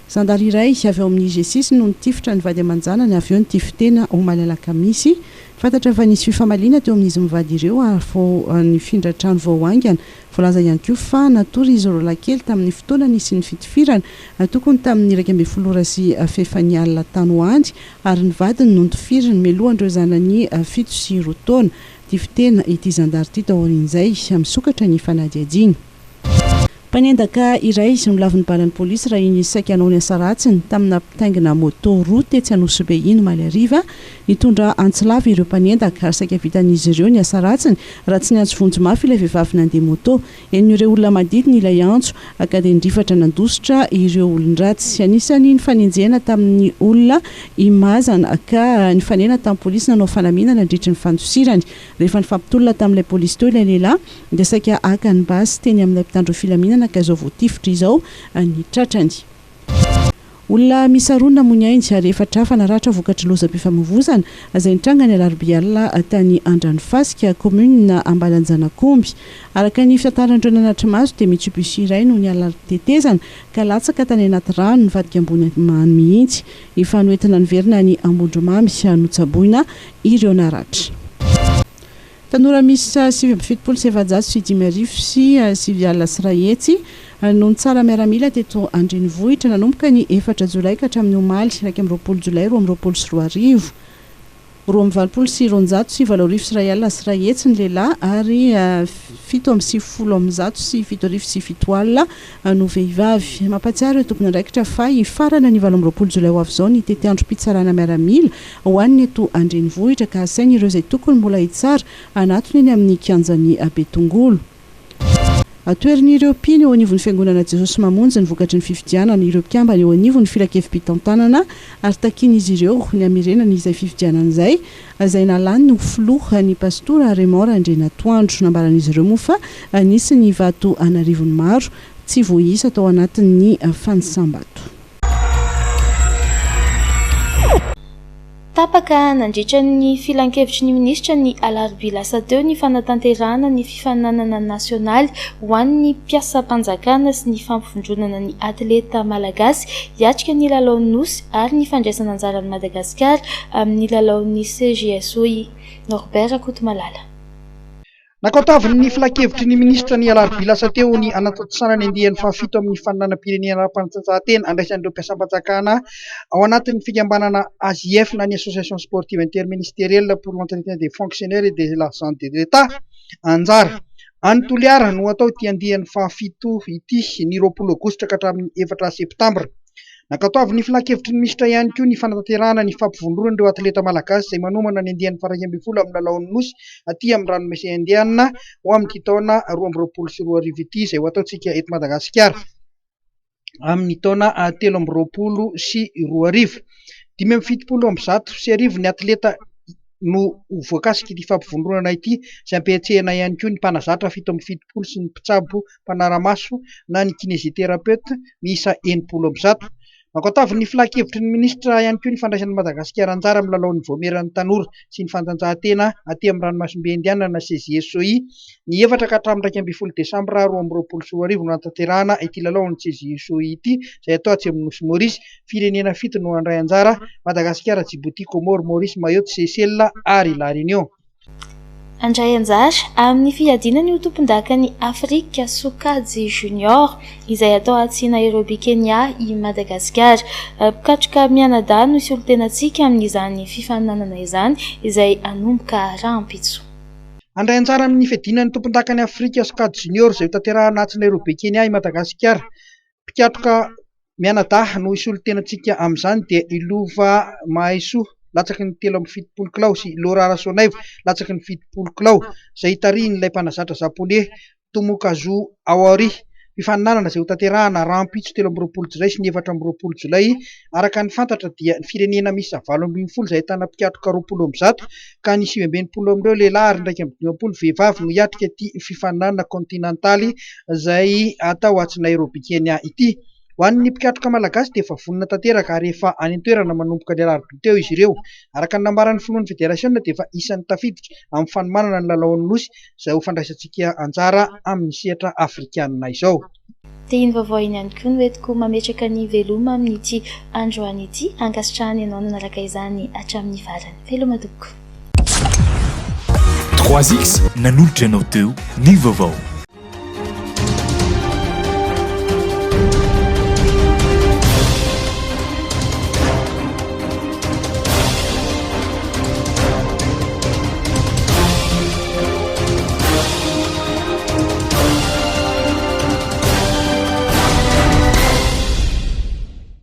Speaker 3: zandary iray avy eo amin'ny G6 no nitifitra ny vady aman-janany avy eo nitifitena ho malalaka misy fantatra fa nisy fifamaliana teo amin'izy mivady ireo ary vao nifindra trano vao aingana voalaza ihany koa fa natory izy roa kely tamin'ny fotoana nisy ny fitifirana tokony tamin'ny 12 sy fefany alina tany hoandy ary ny vadiny no nitifirany melohan'ireo zanany 7 sy 2 taona tifitena ity zandary ity taorin'izay misokatra ny fanadiadiny. Mpanendaka iray no lavin'ny balan'ny polisy raha iny saika anao ny asaratsiny tamina pitaingina moto roa tetsy Anosibe iny Malariva nitondra antsilava ireo mpanendaka ary saika vitan'izy ireo ny asaratsiny raha tsy niantso vonjy mafy ilay vehivavy nandeha moto eny ireo olona madidiny ilay antso akady nidrifatra nandositra ireo olon-dratsy anisany nifanenjehana tamin'ny olona imazana ka nifanena tamin'ny polisy nanao fanaminana nandritry ny fandosirany rehefa nifampitolona tamin'ilay polisy teo ilay lehilahy dia saika aka ny basy teny amin'ilay mpitandro filaminana ka izao voatifitra izao ny tratrany. Olona misarona moniainjy ary efa trafana ratra vokatry lozam-pifamoivozana izay nitrangany alarobia tany Andranofasika commune Ambalanjanakomby araka ny fitantarandreo nanatrimazo dia Mitsubishi iray no niala-tetezana ka latsaka tany anaty rano nivadika ambony mihitsy efa noentina niverina ny Ambondromamy notsaboina ireo naratra. Tanora misy 777 sy 5,000 sy 7 sy rahetsy no tsara miaramila teto Andrenivohitra nanomboka ny 4 Jolay ka hatramin'ny omaly 20 Jolay 20 sy 2 20 sy 200 sy 7 sy rayalina sy rahetsy ny lehilahy ary 7 sy 7 sy 7 no vehivavy. Mampatsiaro tompony andraikitra fa ifarana ny 20 Jolay ho avy izao ny tety andro mpitsarana miaramila ho an'ny eto Andrenivohitra ka asaina ireo izay tokony mbola hitsara anatony eny amin'ny kianjan'ny Betongolo. Toerin'ireo mpiny eo anivon'ny fiangonana Jesosy Mamonjy ny vokatry ny fifidianana ireo mpiambana eo anivon'ny filakevim-pitantanana ary takin'izy ireo ny amirenana izay fifidianana izay nalany ny filoha ny pastora Raymond Andrenatoandro nambaran'izy ireo moa fa nisy ny vato anarivony maro tsy voaisa tao anatin'ny fanisambato.
Speaker 2: Tapaka nandritra ny filan-kevitry ny minisitra ny alarobia lasa teo ny fanatanterahana ny fifaninanana nasionaly ho an'ny mpiasam-panjakana sy ny fampifondronana ny atleta malagasy hiatrika ny lalaon'ny nosy ary ny fandraisana anjaran'ny Madagasikara amin'ny lalaon'ny CGSOI. Norbert Akotomalala.
Speaker 5: Nakotaviny ny filan-kevitry ny minisitra ny alarobia lasa teo ny anatotosana ny andihan'ny fahafito amin'ny faninanam-pirenena ara-panatanjahantena andraisan'ireo mpiasam-panjakana ao anatin'ny fikambanana AJF na ny Association Sportive Interministérielle pour l'entretien des fonctionnaires et de l'agent de l'État anjara. Antoliara no atao ity andihan'ny fahafito ity ny 20 Aogositra ka hatramin'ny 4 Septambra. Nakatavy ny filan-kevitry ny minisitra ihany koa ny fanatanterahana ny fampivondronana ireo atleta malagasy izay manomana ny andihan'ny faha 12 amin'ny lalaon'ny nosy aty amin'ny ranomesy indiana ho amin'ity taona 2020 sy 2021 ity izay ho ataontsika eto Madagasikara amin'ny taona 2020 sy 2021. 570 sy 1000 ny atleta no voakasika ity fampivondronana ity izay ampiatsehana ihany koa ny mpanazatra 770 sy ny mpitsabo mpanaramaso na ny kinésithérapeute miisa 70. Nakotavy ny filan-kevitry ny minisitra ihany koa ny fandraisan'ny Madagasikara anjara amin'ny lalaon'ny voameran'ny tanora sy ny fantanjahatena aty amin'ny ranomasimbe indiana na CGSOI ny 4 ka hatramin'ny 12 Desambra 2020 sy 2021 no anatanterahana ity lalaon'ny CGSOI ity izay atao atsy amin'ny nosy Maurice firenena 7 no handray anjara Madagasikara, Djibouti, Comore, Maurice, Mayotte, Seychelles ary La Réunion.
Speaker 2: Andray anjara amin'ny fiadinany ho tompon-dakany Afrika Sokajy Junior izay atao aty Nairobi Kenya i Madagasikara. Pikatroka mianadahy no isy olo-tenantsika amin'izany fifaninanana izany izay anomboka rahampitso.
Speaker 5: Andray anjara amin'ny fiadinany tompon-dakany Afrika Sokajy Junior izay tanterahana aty Nairobi Kenya i Madagasikara. Pikatroka mianadahy no isy olo-tenantsika amin'izany dia Ilova Mahaiso latsaky ny 770 kilao sy Laura Rasonaivo latsaky ny 70 kilao izay tarihin'ilay mpanazatra Japonais Tomokazu Aori. Fifaninanana izay ho tanterahana rahampitso 13 Jolay sy 14 Jolay araka ny fantatra dia ny firenena misy 720 izay ahitana pikatroka 20 ka ny 90 amin'ireo lehilahy ary 120 vehivavy no hiatrika ity fifaninanana kontinantaly izay atao aty Nairobi Kenya ity. Ho an'ny pikatroka malagasy dia efa vonona tanteraka ary efa any an-toerana manomboka ny alarobia teo izy ireo. Araka ny nambaran'ny filohan'ny federasiona dia efa isan'ny tafiditra amin'ny fanomanana ny lalaon'ny nosy izay ho fandraisantsika anjara amin'ny sehatra afrikanina izao.
Speaker 2: dia iny vaovao iny ihany koa no entiko mametraka ny veloma amin'ity androany ity ankasitrahany ianao nanaraka izany hatramin'ny farany. Veloma tompoko.
Speaker 12: 3X nanolotra ianao teo ny vaovao.